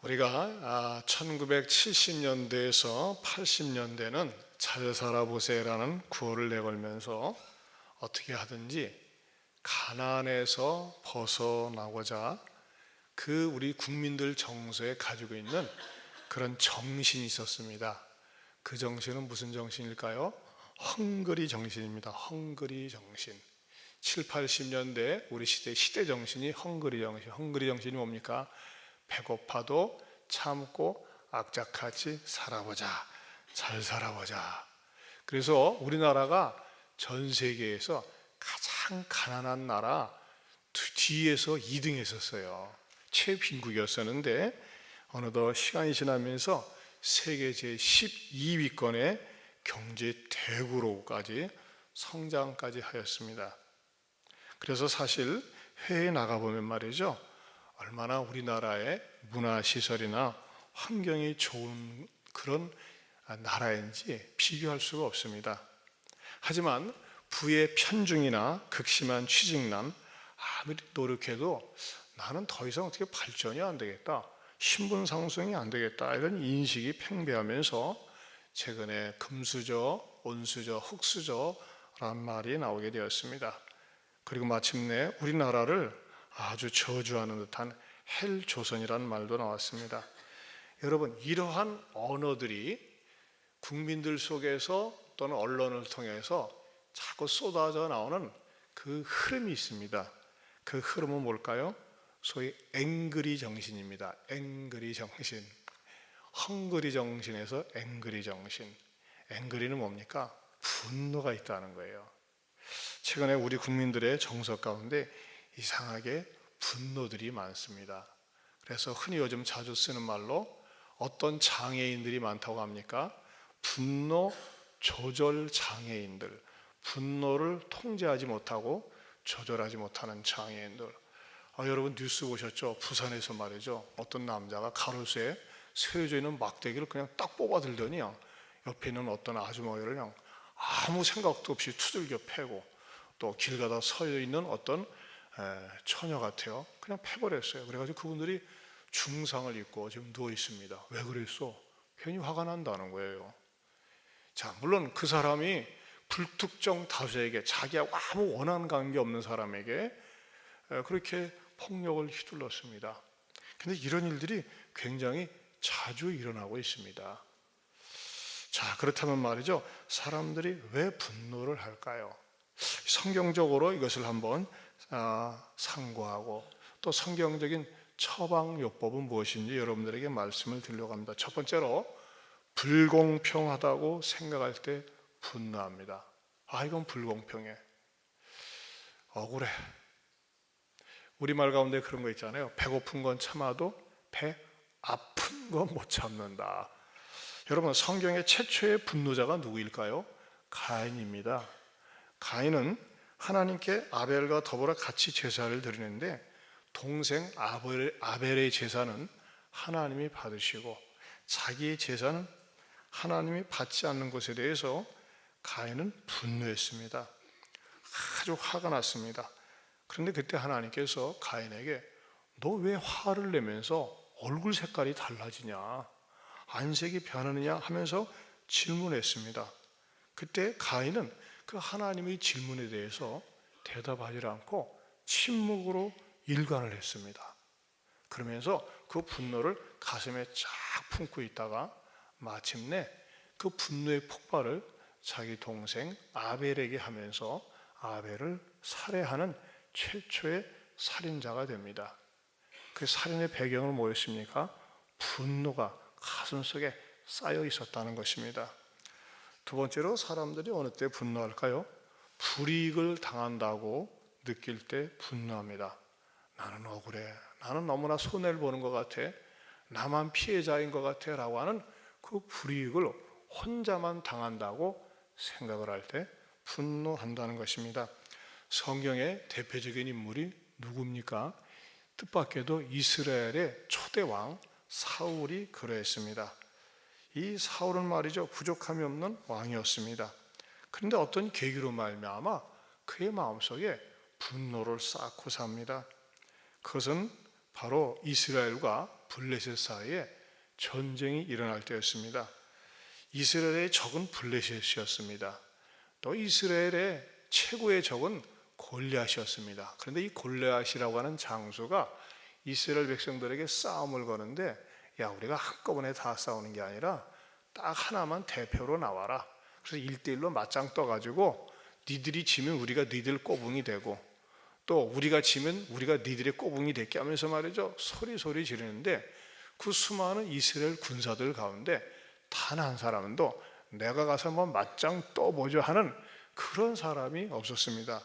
우리가 1970년대에서 80년대는 잘 살아보세요라는 구호를 내걸면서 어떻게 하든지 가난에서 벗어나고자 그 우리 국민들 정서에 가지고 있는 그런 정신이 있었습니다. 그 정신은 무슨 정신일까요? 헝그리 정신입니다. 헝그리 정신. 7, 80년대 우리 시대 정신이 헝그리 정신. 헝그리 정신이 뭡니까? 배고파도 참고 악착같이 살아보자. 잘 살아보자. 그래서 우리나라가 전 세계에서 가장 가난한 나라 뒤에서 2등 했었어요. 최빈국이었었는데 어느덧 시간이 지나면서 세계 제12위권의 경제 대국으로까지 성장까지 하였습니다. 그래서 사실 해외에 나가보면 말이죠, 얼마나 우리나라의 문화시설이나 환경이 좋은 그런 나라인지 비교할 수가 없습니다. 하지만 부의 편중이나 극심한 취직난, 아무리 노력해도 나는 더 이상 어떻게 발전이 안 되겠다, 신분 상승이 안 되겠다, 이런 인식이 팽배하면서 최근에 금수저, 온수저, 흙수저라는 말이 나오게 되었습니다. 그리고 마침내 우리나라를 아주 저주하는 듯한 헬조선이라는 말도 나왔습니다. 여러분, 이러한 언어들이 국민들 속에서 또는 언론을 통해서 자꾸 쏟아져 나오는 그 흐름이 있습니다. 그 흐름은 뭘까요? 소위 앵그리 정신입니다. 앵그리 정신. 헝그리 정신에서 앵그리 정신. 앵그리는 뭡니까? 분노가 있다는 거예요. 최근에 우리 국민들의 정서 가운데 이상하게 분노들이 많습니다. 그래서 흔히 요즘 자주 쓰는 말로 어떤 장애인들이 많다고 합니까? 분노 조절 장애인들, 분노를 통제하지 못하고 조절하지 못하는 장애인들. 여러분 뉴스 보셨죠? 부산에서 말이죠, 어떤 남자가 가로수에 세워져 있는 막대기를 그냥 딱 뽑아들더니 옆에 있는 어떤 아주머니를 그냥 아무 생각도 없이 두들겨 패고, 또 길 가다 서 있는 어떤 처녀 같아요, 그냥 패버렸어요. 그래가지고 그분들이 중상을 입고 지금 누워 있습니다. 왜 그랬어? 괜히 화가 난다는 거예요. 자, 물론 그 사람이 불특정 다수에게, 자기하고 아무 원한 관계 없는 사람에게 그렇게 폭력을 휘둘렀습니다. 근데 이런 일들이 굉장히 자주 일어나고 있습니다. 자, 그렇다면 말이죠, 사람들이 왜 분노를 할까요? 성경적으로 이것을 한번 상고하고 또 성경적인 처방요법은 무엇인지 여러분들에게 말씀을 드리려고 합니다. 첫 번째로, 불공평하다고 생각할 때 분노합니다. 이건 불공평해, 억울해. 우리말 가운데 그런 거 있잖아요. 배고픈 건 참아도 배 아픈 건 못 참는다. 여러분, 성경의 최초의 분노자가 누구일까요? 가인입니다. 가인은 하나님께 아벨과 더불어 같이 제사를 드리는데 동생 아벨의 제사는 하나님이 받으시고 자기의 제사는 하나님이 받지 않는 것에 대해서 가인은 분노했습니다. 아주 화가 났습니다. 그런데 그때 하나님께서 가인에게 너 왜 화를 내면서 얼굴 색깔이 달라지냐, 안색이 변하느냐 하면서 질문했습니다. 그때 가인은 그 하나님의 질문에 대해서 대답하지 않고 침묵으로 일관을 했습니다. 그러면서 그 분노를 가슴에 쫙 품고 있다가 마침내 그 분노의 폭발을 자기 동생 아벨에게 하면서 아벨을 살해하는 최초의 살인자가 됩니다. 그 살인의 배경은 뭐였습니까? 분노가 가슴속에 쌓여 있었다는 것입니다. 두 번째로, 사람들이 어느 때 분노할까요? 불이익을 당한다고 느낄 때 분노합니다. 나는 억울해, 나는 너무나 손해를 보는 것 같아, 나만 피해자인 것 같아 라고 하는 그 불이익을 혼자만 당한다고 생각을 할 때 분노한다는 것입니다. 성경의 대표적인 인물이 누굽니까? 뜻밖에도 이스라엘의 초대왕 사울이 그러했습니다. 이 사울은 말이죠, 부족함이 없는 왕이었습니다. 그런데 어떤 계기로 말미암아 그의 마음속에 분노를 쌓고 삽니다. 그것은 바로 이스라엘과 블레셋 사이에 전쟁이 일어날 때였습니다. 이스라엘의 적은 블레셋이었습니다. 또 이스라엘의 최고의 적은 골리앗이었습니다. 그런데 이 골리앗이라고 하는 장수가 이스라엘 백성들에게 싸움을 거는데, 야, 우리가 한꺼번에 다 싸우는 게 아니라 딱 하나만 대표로 나와라. 그래서 1대1로 맞짱 떠가지고 니들이 지면 우리가 니들 꼬붕이 되고, 또 우리가 지면 우리가 니들의 꼬붕이 될게 하면서 말이죠, 소리 지르는데, 그 수많은 이스라엘 군사들 가운데 단 한 사람도 내가 가서 한번 맞짱 떠보자 하는 그런 사람이 없었습니다.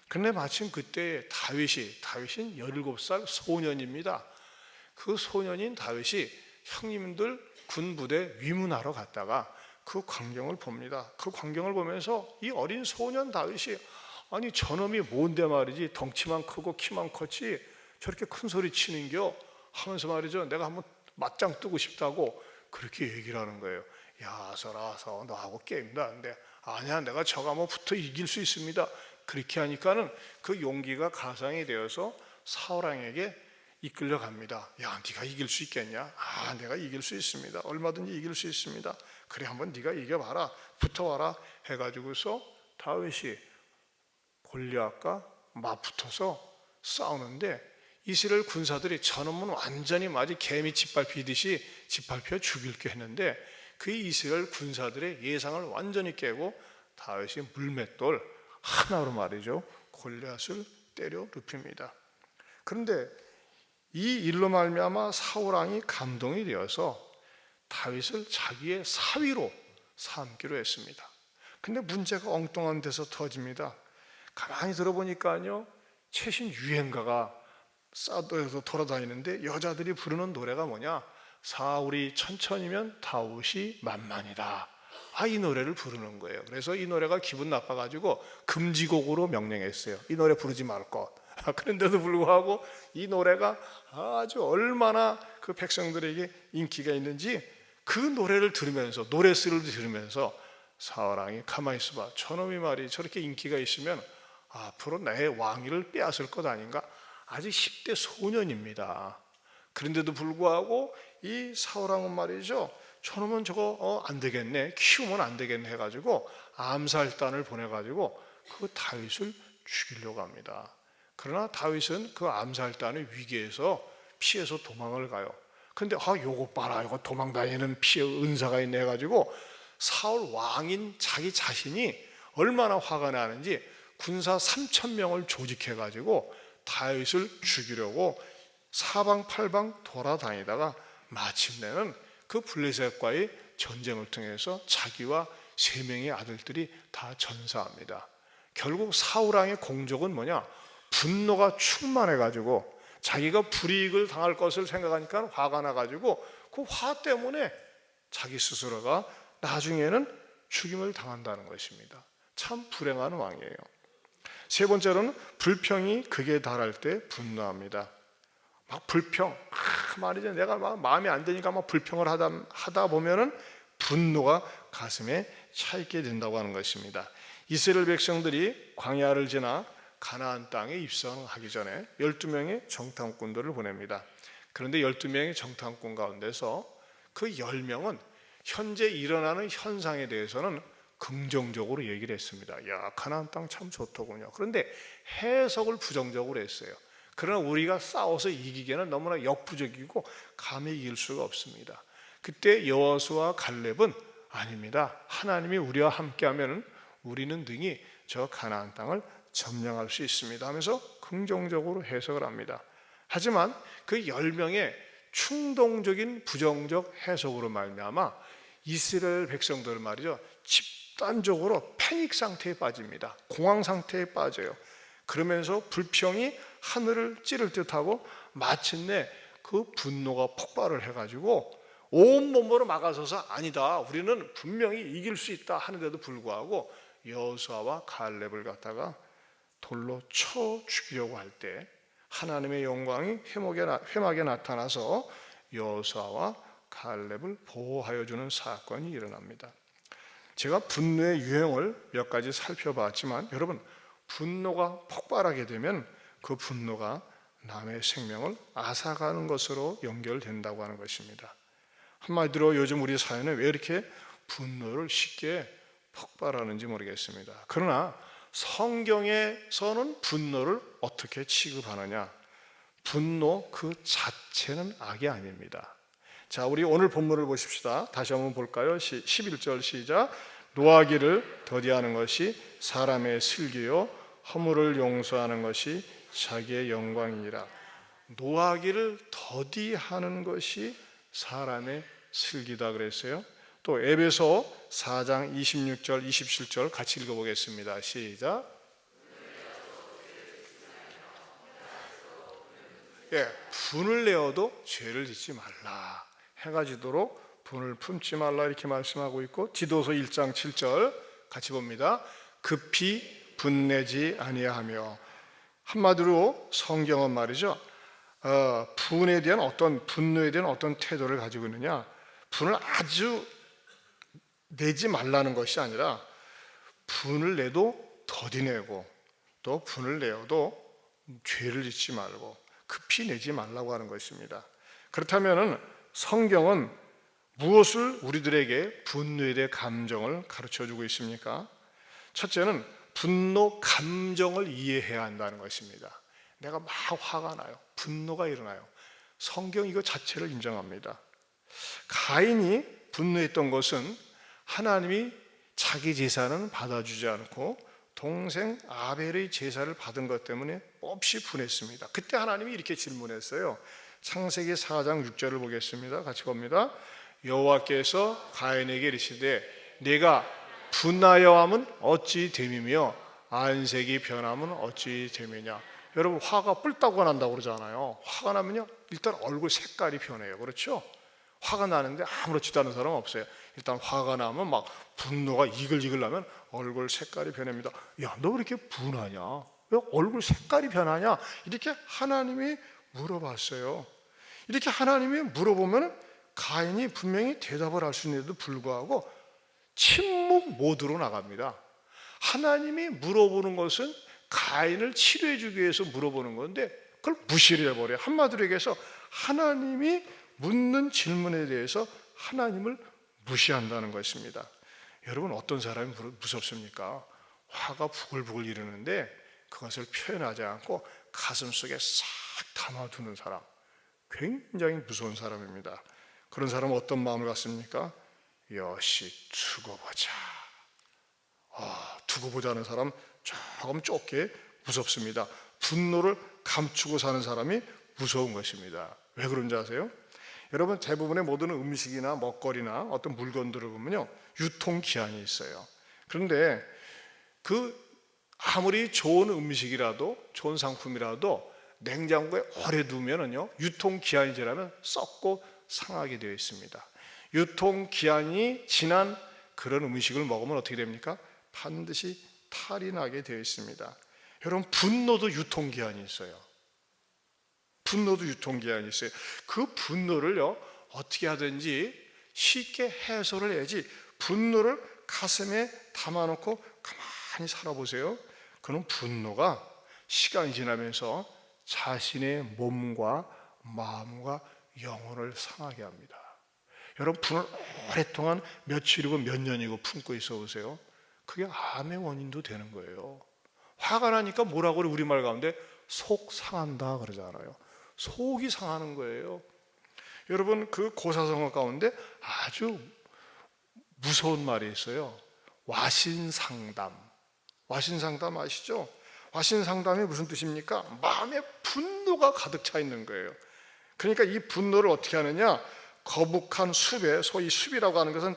그런데 마침 그때 다윗은 17살 소년입니다. 그 소년인 다윗이 형님들 군부대 위문하러 갔다가 그 광경을 봅니다. 그 광경을 보면서 이 어린 소년 다윗이, 아니 저놈이 뭔데 말이지, 덩치만 크고 키만 컸지 저렇게 큰 소리 치는겨 하면서 말이죠, 내가 한번 맞짱 뜨고 싶다고 그렇게 얘기를 하는 거예요. 야, 아서 너하고 게임도 안 돼. 아니야, 내가 저가 뭐 붙어 이길 수 있습니다. 그렇게 하니까는 그 용기가 가상이 되어서 사울왕에게 이끌려갑니다. 야, 네가 이길 수 있겠냐? 아, 내가 이길 수 있습니다. 얼마든지 이길 수 있습니다. 그래, 한번 네가 이겨봐라, 붙어와라 해가지고서 다윗이 골리앗과 맞붙어서 싸우는데, 이스라엘 군사들이 저놈은 완전히 마치 개미 짓밟히듯이 짓밟혀 죽일게 했는데, 그 이스라엘 군사들의 예상을 완전히 깨고 다윗이 물맷돌 하나로 말이죠, 골리앗을 때려 눕힙니다. 그런데 이 일로 말미암아 사울왕이 감동이 되어서 다윗을 자기의 사위로 삼기로 했습니다. 근데 문제가 엉뚱한 데서 터집니다. 가만히 들어보니까요, 최신 유행가가 사도에서 돌아다니는데 여자들이 부르는 노래가 뭐냐? 사울이 천천히면 다윗이 만만이다. 이 노래를 부르는 거예요. 그래서 이 노래가 기분 나빠가지고 금지곡으로 명령했어요. 이 노래 부르지 말 것. 그런데도 불구하고 이 노래가 아주 얼마나 그 백성들에게 인기가 있는지, 그 노래를 들으면서, 노래스를 들으면서 사울왕이 가만히 있어봐, 저놈이 말이 저렇게 인기가 있으면 앞으로 내 왕위를 빼앗을 것 아닌가? 아직 10대 소년입니다. 그런데도 불구하고 이 사울왕은 말이죠, 저놈은 저거 안 되겠네, 키우면 안 되겠네 해가지고 암살단을 보내가지고 그 다윗을 죽이려고 합니다. 그러나 다윗은 그 암살단의 위기에서 피해서 도망을 가요. 근데 요거 봐라, 요거 도망 다니는 피해 은사가 있네 해가지고 사울 왕인 자기 자신이 얼마나 화가 나는지 군사 3,000명을 조직해가지고 다윗을 죽이려고 사방팔방 돌아다니다가 마침내는 그 블레셋과의 전쟁을 통해서 자기와 3명의 아들들이 다 전사합니다. 결국 사울왕의 공적은 뭐냐? 분노가 충만해가지고 자기가 불이익을 당할 것을 생각하니까 화가 나가지고 그 화 때문에 자기 스스로가 나중에는 죽임을 당한다는 것입니다. 참 불행한 왕이에요. 세 번째로는 불평이 극에 달할 때 분노합니다. 막 불평, 말이죠, 내가 막 마음에 안 드니까 막 불평을 하다 보면은 분노가 가슴에 차 있게 된다고 하는 것입니다. 이스라엘 백성들이 광야를 지나 가나안 땅에 입성하기 전에 12명의 정탐꾼들을 보냅니다. 그런데 12명의 정탐꾼 가운데서 그 10명은 현재 일어나는 현상에 대해서는 긍정적으로 얘기를 했습니다. 야, 가나안 땅 참 좋더군요. 그런데 해석을 부정적으로 했어요. 그러나 우리가 싸워서 이기기에는 너무나 역부족이고 감히 이길 수가 없습니다. 그때 여호수아와 갈렙은 아닙니다, 하나님이 우리와 함께하면 우리는 능히 저 가나안 땅을 점령할 수 있습니다 하면서 긍정적으로 해석을 합니다. 하지만 그 10명의 충동적인 부정적 해석으로 말미암아 이스라엘 백성들은 말이죠, 집단적으로 패닉 상태에 빠집니다. 공황 상태에 빠져요. 그러면서 불평이 하늘을 찌를 듯하고 마침내 그 분노가 폭발을 해가지고 온몸으로 막아서서 아니다, 우리는 분명히 이길 수 있다 하는데도 불구하고 여호수아와 갈렙을 갖다가 돌로 쳐 죽이려고 할 때 하나님의 영광이 회막에 나타나서 여호수아와 갈렙을 보호하여 주는 사건이 일어납니다. 제가 분노의 유형을 몇 가지 살펴봤지만 여러분, 분노가 폭발하게 되면 그 분노가 남의 생명을 앗아가는 것으로 연결된다고 하는 것입니다. 한마디로 요즘 우리 사회는 왜 이렇게 분노를 쉽게 폭발하는지 모르겠습니다. 그러나 성경에서는 분노를 어떻게 취급하느냐? 분노 그 자체는 악이 아닙니다. 자, 우리 오늘 본문을 보십시다. 다시 한번 볼까요? 11절 시작. 노하기를 더디하는 것이 사람의 슬기요 허물을 용서하는 것이 자기의 영광이니라. 노하기를 더디하는 것이 사람의 슬기다 그랬어요. 또 에베소 4장 26절 27절 같이 읽어보겠습니다. 시작. 분을 내어도 죄를 짓지 말라. 해가 지도록 분을 품지 말라 이렇게 말씀하고 있고, 디도서 1장 7절 같이 봅니다. 급히 분내지 아니하며. 한마디로 성경은 말이죠, 분에 대한 어떤 분노에 대한 어떤 태도를 가지고 있느냐, 분을 아주 내지 말라는 것이 아니라 분을 내도 더디 내고, 또 분을 내어도 죄를 짓지 말고 급히 내지 말라고 하는 것입니다. 그렇다면 성경은 무엇을 우리들에게 분노에 대해 감정을 가르쳐주고 있습니까? 첫째는 분노 감정을 이해해야 한다는 것입니다. 내가 막 화가 나요. 분노가 일어나요. 성경 이거 자체를 인정합니다. 가인이 분노했던 것은 하나님이 자기 제사는 받아주지 않고 동생 아벨의 제사를 받은 것 때문에 몹시 분했습니다. 그때 하나님이 이렇게 질문했어요. 창세기 4장 6절을 보겠습니다. 같이 봅니다. 여호와께서 가인에게 이르시되 내가 분하여 함은 어찌 됨이며 안색이 변함은 어찌 됨이냐. 여러분, 화가 뿔따구가 난다고 그러잖아요. 화가 나면요 일단 얼굴 색깔이 변해요. 그렇죠? 화가 나는데 아무렇지도 않은 사람은 없어요. 일단 화가 나면 막 분노가 이글이글 나면 얼굴 색깔이 변합니다. 야, 너 왜 이렇게 분하냐? 왜 얼굴 색깔이 변하냐? 이렇게 하나님이 물어봤어요. 이렇게 하나님이 물어보면 가인이 분명히 대답을 할 수 있는데도 불구하고 침묵 모드로 나갑니다. 하나님이 물어보는 것은 가인을 치료해 주기 위해서 물어보는 건데 그걸 무시를 해버려요. 한마디로 얘기해서 하나님이 묻는 질문에 대해서 하나님을 무시한다는 것입니다. 여러분, 어떤 사람이 무섭습니까? 화가 부글부글 이르는데 그것을 표현하지 않고 가슴속에 싹 담아두는 사람, 굉장히 무서운 사람입니다. 그런 사람은 어떤 마음을 갖습니까? 여시 두고 보자. 두고 보자는 사람 조금 좁게 무섭습니다. 분노를 감추고 사는 사람이 무서운 것입니다. 왜 그런지 아세요? 여러분, 대부분의 모든 음식이나 먹거리나 어떤 물건들을 보면요 유통기한이 있어요. 그런데 아무리 좋은 음식이라도 좋은 상품이라도 냉장고에 오래 두면은요 유통기한이 지나면 썩고 상하게 되어 있습니다. 유통기한이 지난 그런 음식을 먹으면 어떻게 됩니까? 반드시 탈이 나게 되어 있습니다. 여러분, 분노도 유통기한이 있어요. 분노도 유통기한이 있어요. 그 분노를요 어떻게 하든지 쉽게 해소를 해야지, 분노를 가슴에 담아놓고 가만히 살아보세요. 그는 분노가 시간이 지나면서 자신의 몸과 마음과 영혼을 상하게 합니다. 여러분, 분을 오랫동안 며칠이고 몇 년이고 품고 있어 보세요. 그게 암의 원인도 되는 거예요. 화가 나니까 뭐라고 그래? 우리말 가운데 속 상한다 그러잖아요. 속이 상하는 거예요. 여러분, 그 고사성어 가운데 아주 무서운 말이 있어요. 와신상담. 와신상담 아시죠? 와신상담이 무슨 뜻입니까? 마음에 분노가 가득 차 있는 거예요. 그러니까 이 분노를 어떻게 하느냐? 거북한 숲에, 소위 숲이라고 하는 것은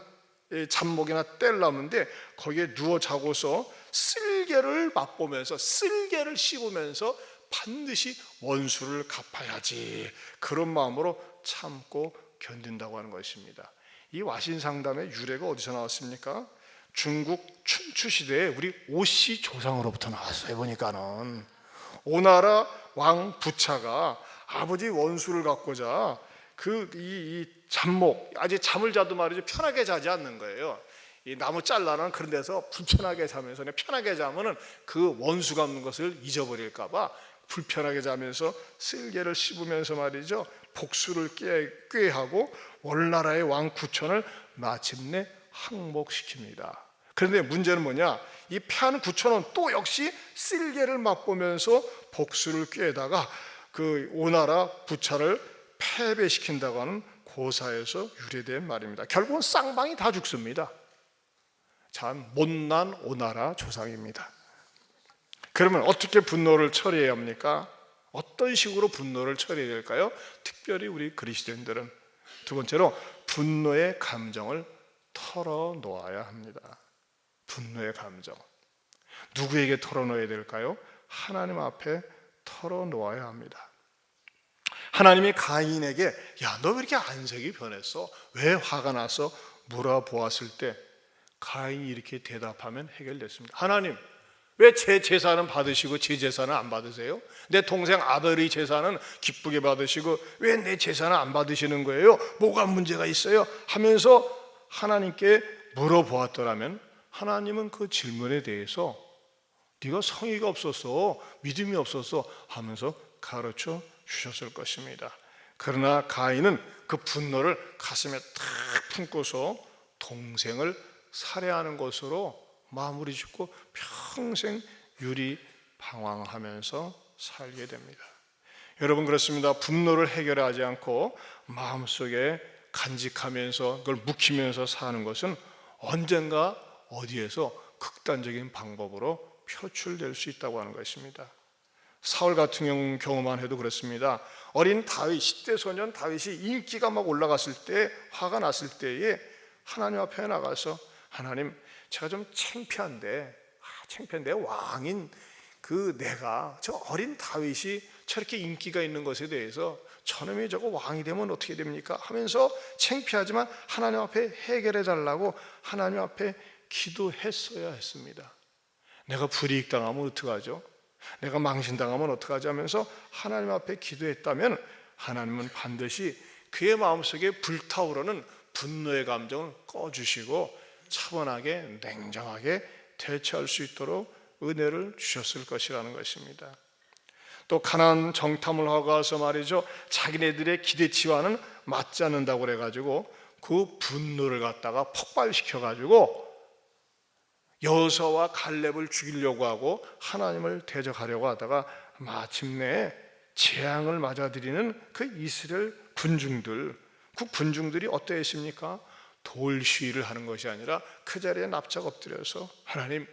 잡목이나 뗄나무인데 거기에 누워 자고서 쓸개를 맛보면서, 쓸개를 씹으면서 반드시 원수를 갚아야지, 그런 마음으로 참고 견딘다고 하는 것입니다. 이 와신상담의 유래가 어디서 나왔습니까? 중국 춘추 시대에 우리 오씨 조상으로부터 나왔어요. 보니까는 오나라 왕 부차가 아버지 원수를 갚고자 이 잡목, 아직 잠을 자도 말이죠 편하게 자지 않는 거예요. 이 나무 잘라는 그런 데서 불편하게 자면서 편하게 자면은 그 원수 갚는 것을 잊어버릴까봐 불편하게 자면서 쓸개를 씹으면서 말이죠, 복수를 꾀하고 올나라의 왕 구천을 마침내 항복시킵니다. 그런데 문제는 뭐냐? 이 패한 구천은 또 역시 쓸개를 맛보면서 복수를 꾀다가 그 오나라 부차를 패배시킨다고 하는 고사에서 유래된 말입니다. 결국은 쌍방이 다 죽습니다. 참 못난 오나라 조상입니다. 그러면 어떻게 분노를 처리해야 합니까? 어떤 식으로 분노를 처리해야 될까요? 특별히 우리 그리스도인들은 두 번째로 분노의 감정을 털어놓아야 합니다. 분노의 감정. 누구에게 털어놓아야 될까요? 하나님 앞에 털어놓아야 합니다. 하나님이 가인에게 야, 너 왜 이렇게 안색이 변했어? 왜 화가 나서 물어보았을 때 가인이 이렇게 대답하면 해결됐습니다. 하나님, 왜 제 제사는 받으시고 제 제사는 안 받으세요? 내 동생 아벨의 제사는 기쁘게 받으시고 왜 내 제사는 안 받으시는 거예요? 뭐가 문제가 있어요? 하면서 하나님께 물어보았더라면 하나님은 그 질문에 대해서 네가 성의가 없어서 믿음이 없어서 하면서 가르쳐 주셨을 것입니다. 그러나 가인은 그 분노를 가슴에 탁 품고서 동생을 살해하는 것으로 마무리 짓고 평생 유리방황하면서 살게 됩니다. 여러분, 그렇습니다. 분노를 해결하지 않고 마음속에 간직하면서 그걸 묵히면서 사는 것은 언젠가 어디에서 극단적인 방법으로 표출될 수 있다고 하는 것입니다. 사울 같은 경우만 해도 그렇습니다. 어린 다윗, 10대 소년 다윗이 인기가 막 올라갔을 때, 화가 났을 때에 하나님 앞에 나가서 하나님, 제가 좀 창피한데 왕인 그 내가 저 어린 다윗이 저렇게 인기가 있는 것에 대해서 저놈이 저거 왕이 되면 어떻게 됩니까? 하면서 창피하지만 하나님 앞에 해결해 달라고 하나님 앞에 기도했어야 했습니다. 내가 불이익당하면 어떡하죠? 내가 망신당하면 어떡하지? 하면서 하나님 앞에 기도했다면 하나님은 반드시 그의 마음속에 불타오르는 분노의 감정을 꺼주시고 차분하게 냉정하게 대처할 수 있도록 은혜를 주셨을 것이라는 것입니다. 또 가나안 정탐을 하고 가서 말이죠, 자기네들의 기대치와는 맞지 않는다고 그래가지고 그 분노를 갖다가 폭발시켜가지고 여호수아와 갈렙을 죽이려고 하고 하나님을 대적하려고 하다가 마침내 재앙을 맞아들이는 그 이스라엘 군중들, 그 군중들이 어떠했습니까? 돌 시위를 하는 것이 아니라 그 자리에 납작 엎드려서 하나님,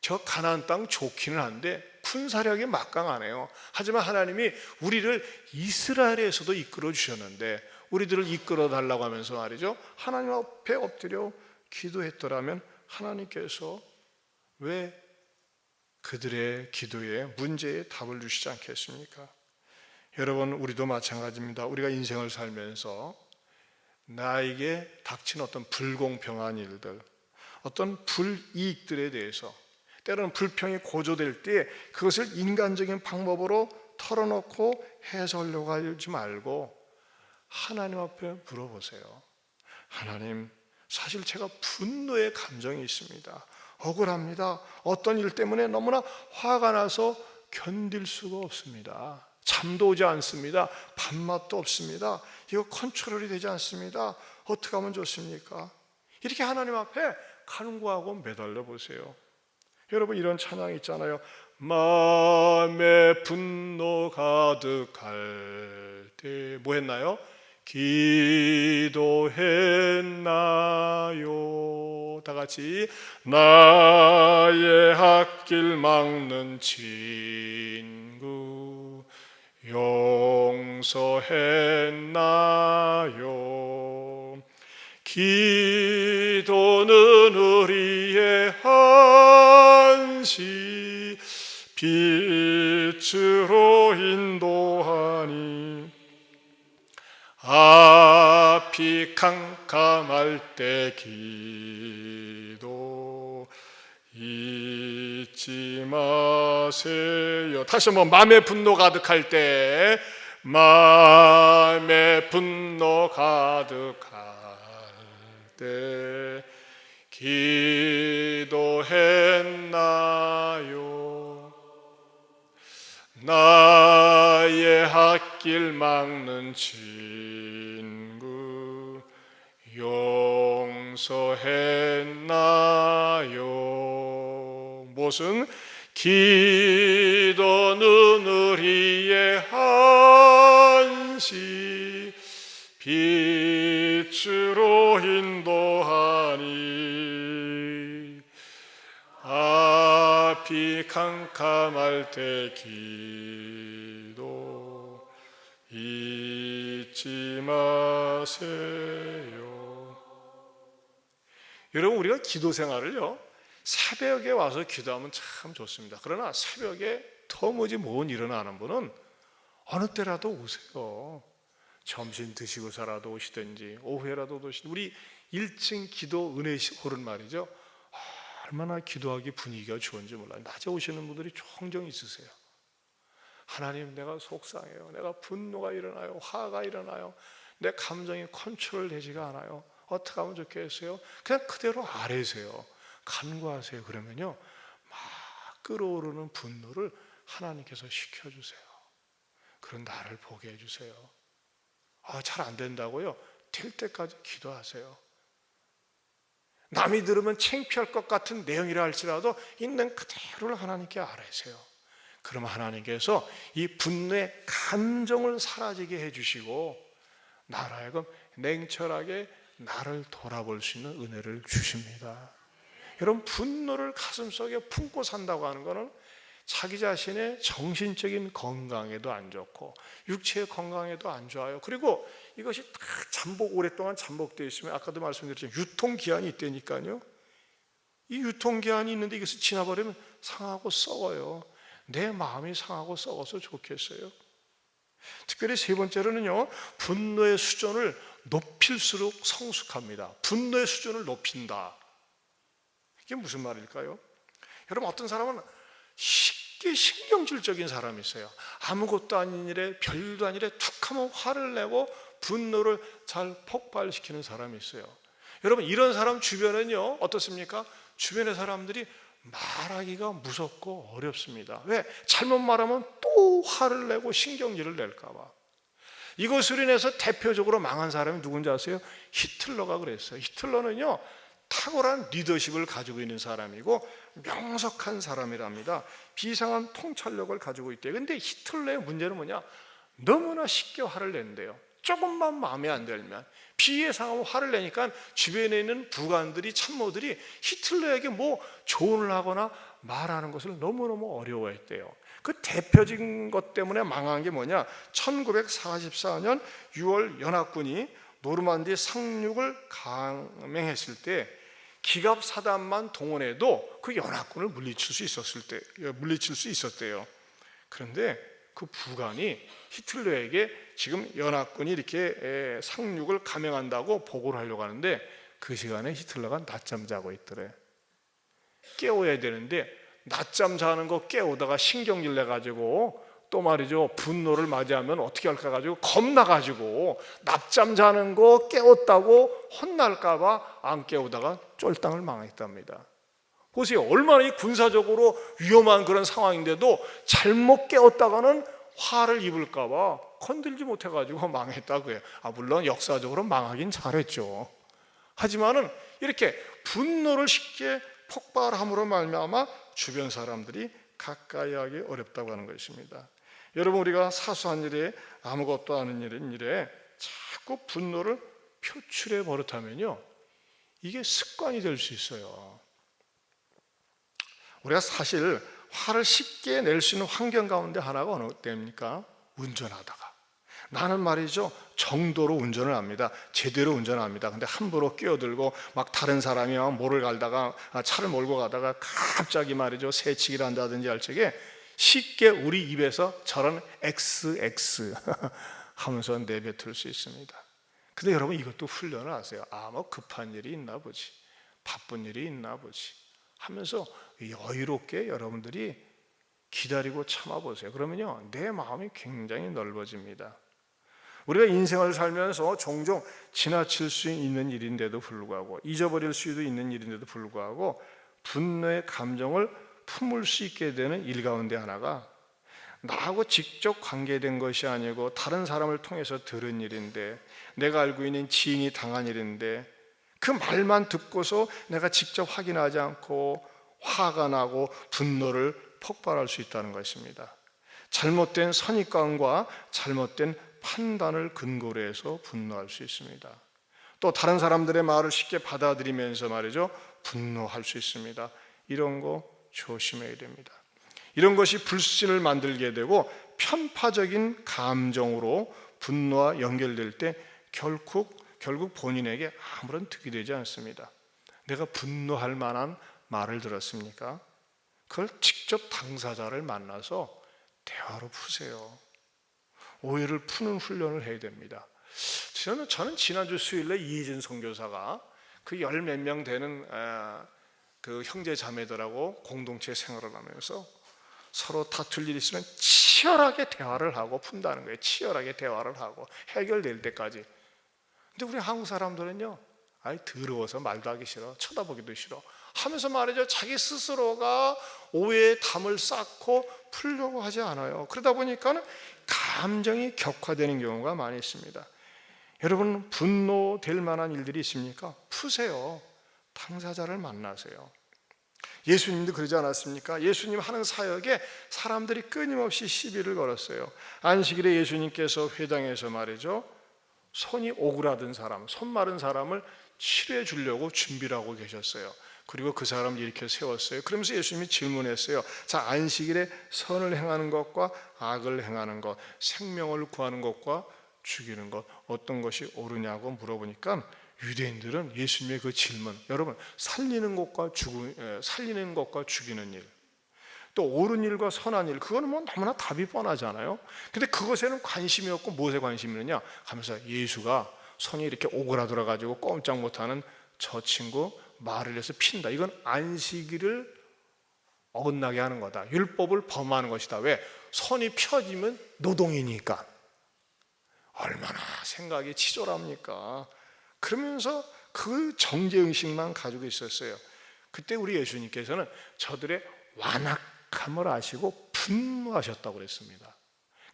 저 가나안 땅 좋기는 한데 군사력이 막강하네요. 하지만 하나님이 우리를 이스라엘에서도 이끌어 주셨는데 우리들을 이끌어 달라고 하면서 말이죠, 하나님 앞에 엎드려 기도했더라면 하나님께서 왜 그들의 기도에 문제에 답을 주시지 않겠습니까? 여러분, 우리도 마찬가지입니다. 우리가 인생을 살면서 나에게 닥친 어떤 불공평한 일들, 어떤 불이익들에 대해서 때로는 불평이 고조될 때 그것을 인간적인 방법으로 털어놓고 해소하려고 하지 말고 하나님 앞에 물어보세요. 하나님, 사실 제가 분노의 감정이 있습니다. 억울합니다. 어떤 일 때문에 너무나 화가 나서 견딜 수가 없습니다. 잠도 오지 않습니다. 밥맛도 없습니다. 이거 컨트롤이 되지 않습니다. 어떻게 하면 좋습니까? 이렇게 하나님 앞에 간구하고 매달려 보세요. 여러분, 이런 찬양이 있잖아요. 마음에 분노 가득할 때 뭐 했나요? 기도했나요? 다 같이 나의 앞길 막는 친구 용서했나요? 기도는 우리의 한시 빛으로 인도하니 앞이 캄캄할 때 기도 잊지 마세요. 다시 한번, 마음에 분노 가득할 때, 마음에 분노 가득할 때 기도했나요? 나의 앞길 막는 친구 용서했나요? 무슨 기도는 우리의 한시 빛으로 인도하니 앞이 캄캄할 때 기도 잊지 마세요. 여러분, 우리가 기도 생활을요, 새벽에 와서 기도하면 참 좋습니다. 그러나 새벽에 터무지 못 일어나는 분은 어느 때라도 오세요. 점심 드시고서라도 오시든지 오후에라도 오시든지. 우리 1층 기도 은혜홀은 말이죠, 얼마나 기도하기 분위기가 좋은지 몰라요. 낮에 오시는 분들이 종종 있으세요. 하나님, 내가 속상해요. 내가 분노가 일어나요. 화가 일어나요. 내 감정이 컨트롤되지가 않아요. 어떻게 하면 좋겠어요? 그냥 그대로 아뢰세요. 간구하세요. 그러면요, 막 끓어오르는 분노를 하나님께서 식혀주세요. 그런 나를 보게 해주세요. 잘 안 된다고요? 될 때까지 기도하세요. 남이 들으면 창피할 것 같은 내용이라 할지라도 있는 그대로를 하나님께 아뢰세요. 그러면 하나님께서 이 분노의 감정을 사라지게 해주시고 나로 하여금 냉철하게 나를 돌아볼 수 있는 은혜를 주십니다. 여러분, 분노를 가슴속에 품고 산다고 하는 것은 자기 자신의 정신적인 건강에도 안 좋고 육체의 건강에도 안 좋아요. 그리고 이것이 다 오랫동안 잠복되어 있으면, 아까도 말씀드렸지만 유통기한이 있다니까요. 이 유통기한이 있는데 이것이 지나버리면 상하고 썩어요. 내 마음이 상하고 썩어서 좋겠어요? 특별히 세 번째로는요, 분노의 수준을 높일수록 성숙합니다. 분노의 수준을 높인다. 이게 무슨 말일까요? 여러분, 어떤 사람은 쉽게 신경질적인 사람이 있어요. 아무것도 아닌 일에, 별일도 아닌 일에 툭 하면 화를 내고 분노를 잘 폭발시키는 사람이 있어요. 여러분, 이런 사람 주변은요, 어떻습니까? 주변의 사람들이 말하기가 무섭고 어렵습니다. 왜? 잘못 말하면 또 화를 내고 신경질을 낼까 봐. 이것으로 인해서 대표적으로 망한 사람이 누군지 아세요? 히틀러가 그랬어요. 히틀러는요, 탁월한 리더십을 가지고 있는 사람이고 명석한 사람이랍니다. 비상한 통찰력을 가지고 있대요. 근데 히틀러의 문제는 뭐냐? 너무나 쉽게 화를 낸대요. 조금만 마음에 안 들면, 비예상하면 화를 내니까 주변에 있는 부관들이, 참모들이 히틀러에게 뭐 조언을 하거나 말하는 것을 너무너무 어려워했대요. 그 대표적인 것 때문에 망한 게 뭐냐? 1944년 6월 연합군이 노르만디 상륙을 감행했을 때 기갑 사단만 동원해도 그 연합군을 물리칠 수 있었대요. 그런데 그 부관이 히틀러에게 지금 연합군이 이렇게 상륙을 감행한다고 보고를 하려고 하는데, 그 시간에 히틀러가 낮잠 자고 있더래. 깨워야 되는데 낮잠 자는 거 깨우다가 신경질 내가지고 또 말이죠, 분노를 맞이하면 어떻게 할까 가지고 겁나가지고 낮잠 자는 거 깨웠다고 혼날까봐 안 깨우다가 쫄땅을 망했답니다. 보세요, 얼마나 이 군사적으로 위험한 그런 상황인데도 잘못 깨웠다가는 화를 입을까봐 건들지 못해가지고 망했다고요. 물론 역사적으로 망하긴 잘했죠. 하지만은 이렇게 분노를 쉽게 폭발함으로 말미암아 주변 사람들이 가까이 하기 어렵다고 하는 것입니다. 여러분, 우리가 사소한 일에, 아무것도 아닌 일에 자꾸 분노를 표출해 버릇하면요, 이게 습관이 될 수 있어요. 우리가 사실 화를 쉽게 낼 수 있는 환경 가운데 하나가 어느 때입니까? 운전하다가. 나는 말이죠, 정도로 운전을 합니다. 제대로 운전합니다. 근데 함부로 끼어들고 막 다른 사람이 막 모를 갈다가, 차를 몰고 가다가 갑자기 말이죠, 새치기를 한다든지 할 적에 쉽게 우리 입에서 저런 XX 하면서 내뱉을 수 있습니다. 근데 여러분, 이것도 훈련을 하세요. 뭐 급한 일이 있나 보지, 바쁜 일이 있나 보지 하면서 여유롭게 여러분들이 기다리고 참아보세요. 그러면요, 내 마음이 굉장히 넓어집니다. 우리가 인생을 살면서 종종 지나칠 수 있는 일인데도 불구하고, 잊어버릴 수도 있는 일인데도 불구하고 분노의 감정을 품을 수 있게 되는 일 가운데 하나가, 나하고 직접 관계된 것이 아니고 다른 사람을 통해서 들은 일인데, 내가 알고 있는 지인이 당한 일인데 그 말만 듣고서 내가 직접 확인하지 않고 화가 나고 분노를 폭발할 수 있다는 것입니다. 잘못된 선입관과 잘못된 판단을 근거로 해서 분노할 수 있습니다. 또 다른 사람들의 말을 쉽게 받아들이면서 말이죠, 분노할 수 있습니다. 이런 거 조심해야 됩니다. 이런 것이 불신을 만들게 되고 편파적인 감정으로 분노와 연결될 때 결국 본인에게 아무런 득이 되지 않습니다. 내가 분노할 만한 말을 들었습니까? 그걸 직접 당사자를 만나서 대화로 푸세요. 오해를 푸는 훈련을 해야 됩니다. 저는 지난주 수요일에 이혜진 선교사가 그 열 몇 명 되는 그 형제 자매들하고 공동체 생활을 하면서 서로 다툴 일이 있으면 치열하게 대화를 하고 푼다는 거예요. 치열하게 대화를 하고 해결될 때까지. 근데 우리 한국 사람들은요, 아이 더러워서 말도 하기 싫어, 쳐다보기도 싫어 하면서 말이죠, 자기 스스로가 오해의 담을 쌓고 풀려고 하지 않아요. 그러다 보니까 감정이 격화되는 경우가 많이 있습니다. 여러분, 분노될 만한 일들이 있습니까? 푸세요. 당사자를 만나세요. 예수님도 그러지 않았습니까? 예수님 하는 사역에 사람들이 끊임없이 시비를 걸었어요. 안식일에 예수님께서 회당에서 말이죠, 손이 오그라든 사람, 손 마른 사람을 치료해 주려고 준비를 하고 계셨어요. 그리고 그 사람을 이렇게 세웠어요. 그러면서 예수님이 질문했어요. 자, 안식일에 선을 행하는 것과 악을 행하는 것, 생명을 구하는 것과 죽이는 것, 어떤 것이 옳으냐고 물어보니까 유대인들은 예수님의 그 질문, 여러분, 살리는 것과 죽이는 일, 또 옳은 일과 선한 일, 그거는 뭐 너무나 답이 뻔하잖아요. 근데 그것에는 관심이 없고 무엇에 관심이 있느냐 하면서 예수가 손이 이렇게 오그라들어 가지고 꼼짝 못하는 저 친구 말을 해서 핀다, 이건 안식일을 어긋나게 하는 거다, 율법을 범하는 것이다. 왜? 손이 펴지면 노동이니까. 얼마나 생각이 치졸합니까? 그러면서 그 정죄의식만 가지고 있었어요. 그때 우리 예수님께서는 저들의 완악함을 아시고 분노하셨다고 그랬습니다.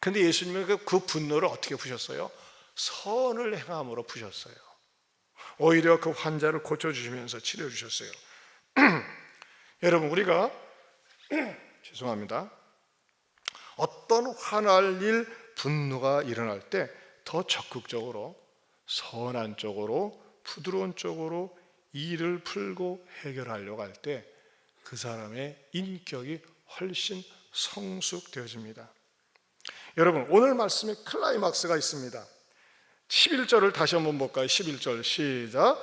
그런데 예수님은 그 분노를 어떻게 푸셨어요? 선을 행함으로 푸셨어요. 오히려 그 환자를 고쳐주시면서 치료해 주셨어요. 여러분, 우리가 죄송합니다, 어떤 화날 일, 분노가 일어날 때 더 적극적으로 선한 쪽으로, 부드러운 쪽으로 일을 풀고 해결하려고 할 때 그 사람의 인격이 훨씬 성숙되어집니다. 여러분, 오늘 말씀에 클라이막스가 있습니다. 11절을 다시 한번 볼까요? 11절 시작.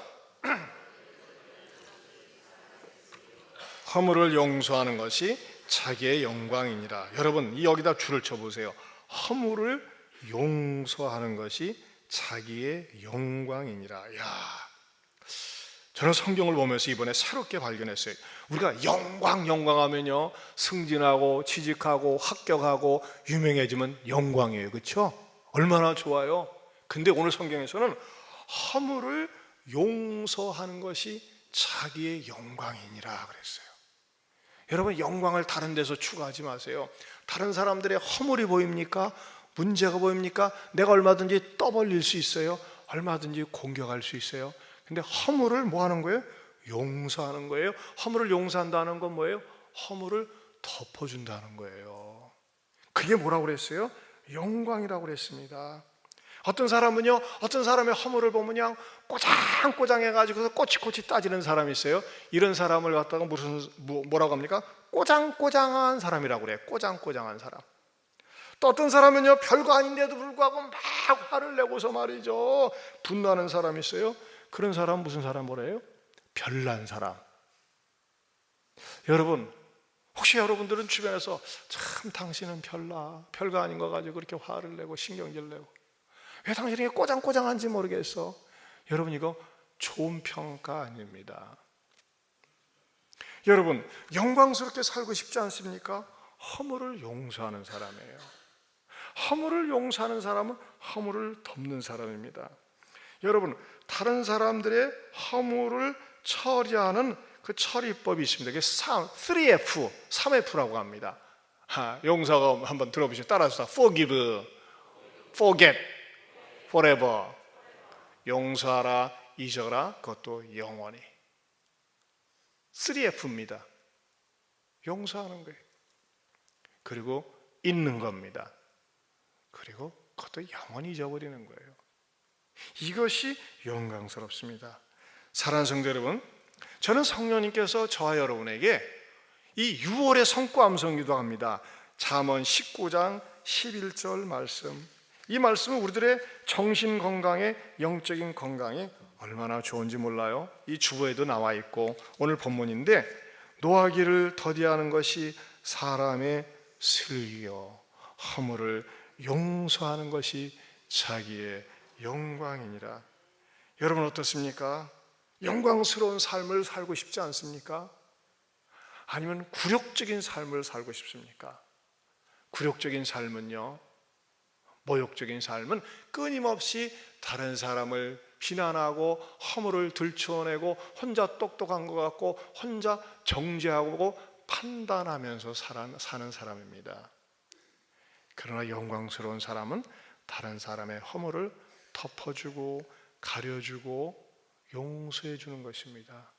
허물을 용서하는 것이 자기의 영광이니라. 여러분, 여기다 줄을 쳐보세요. 허물을 용서하는 것이 자기의 영광이니라. 저는 성경을 보면서 이번에 새롭게 발견했어요. 우리가 영광하면요, 승진하고 취직하고 합격하고 유명해지면 영광이에요. 그렇죠? 얼마나 좋아요. 근데 오늘 성경에서는 허물을 용서하는 것이 자기의 영광이니라 그랬어요. 여러분, 영광을 다른 데서 추구하지 마세요. 다른 사람들의 허물이 보입니까? 문제가 보입니까? 내가 얼마든지 떠벌릴 수 있어요. 얼마든지 공격할 수 있어요. 근데 허물을 뭐 하는 거예요? 용서하는 거예요. 허물을 용서한다는 건 뭐예요? 허물을 덮어준다는 거예요. 그게 뭐라고 그랬어요? 영광이라고 그랬습니다. 어떤 사람은요, 어떤 사람의 허물을 보면 그냥 꼬장꼬장 해가지고 꼬치꼬치 따지는 사람이 있어요. 이런 사람을 갖다가 뭐라고 합니까? 꼬장꼬장한 사람이라고 그래요. 꼬장꼬장한 사람. 또 어떤 사람은요, 별거 아닌데도 불구하고 막 화를 내고서 말이죠, 분노하는 사람이 있어요. 그런 사람은 무슨 사람 뭐래요? 별난 사람. 여러분, 혹시 여러분들은 주변에서 참 당신은 별거 아닌 거 가지고 그렇게 화를 내고 신경질 내고 왜 당신이 꼬장꼬장한지 모르겠어. 여러분, 이거 좋은 평가 아닙니다. 여러분, 영광스럽게 살고 싶지 않습니까? 허물을 용서하는 사람이에요. 허물을 용서하는 사람은 허물을 덮는 사람입니다. 여러분, 다른 사람들의 허물을 처리하는 그 처리법이 있습니다. 그게 3F라고 합니다. 용서가 한번 들어보시죠. 따라서 forgive, forget, forever. 용서하라, 잊어라, 그것도 영원히. 3F입니다. 용서하는 거예요. 그리고 잊는 겁니다. 그리고 그것도 영원히 잊어버리는 거예요. 이것이 영광스럽습니다. 사랑하는 성도 여러분, 저는 성령님께서 저와 여러분에게 이 6월의 성과 암송 기도합니다. 잠언 19장 11절 말씀. 이 말씀은 우리들의 정신 건강에, 영적인 건강에 얼마나 좋은지 몰라요. 이 주보에도 나와 있고 오늘 본문인데, 노하기를 더디하는 것이 사람의 슬기요, 허물을 용서하는 것이 자기의 영광이니라. 여러분 어떻습니까? 영광스러운 삶을 살고 싶지 않습니까? 아니면 굴욕적인 삶을 살고 싶습니까? 굴욕적인 삶은요, 모욕적인 삶은 끊임없이 다른 사람을 비난하고 허물을 들추어내고 혼자 똑똑한 것 같고 혼자 정죄하고 판단하면서 사는 사람입니다. 그러나 영광스러운 사람은 다른 사람의 허물을 덮어주고 가려주고 용서해 주는 것입니다.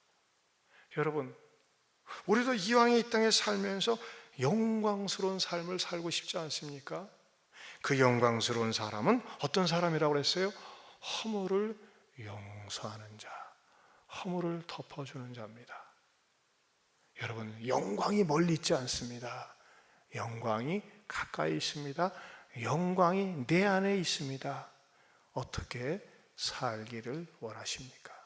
여러분, 우리도 이왕에 이 땅에 살면서 영광스러운 삶을 살고 싶지 않습니까? 그 영광스러운 사람은 어떤 사람이라고 그랬어요? 허물을 용서하는 자, 허물을 덮어주는 자입니다. 여러분, 영광이 멀리 있지 않습니다. 영광이 가까이 있습니다. 영광이 내 안에 있습니다. 어떻게 살기를 원하십니까?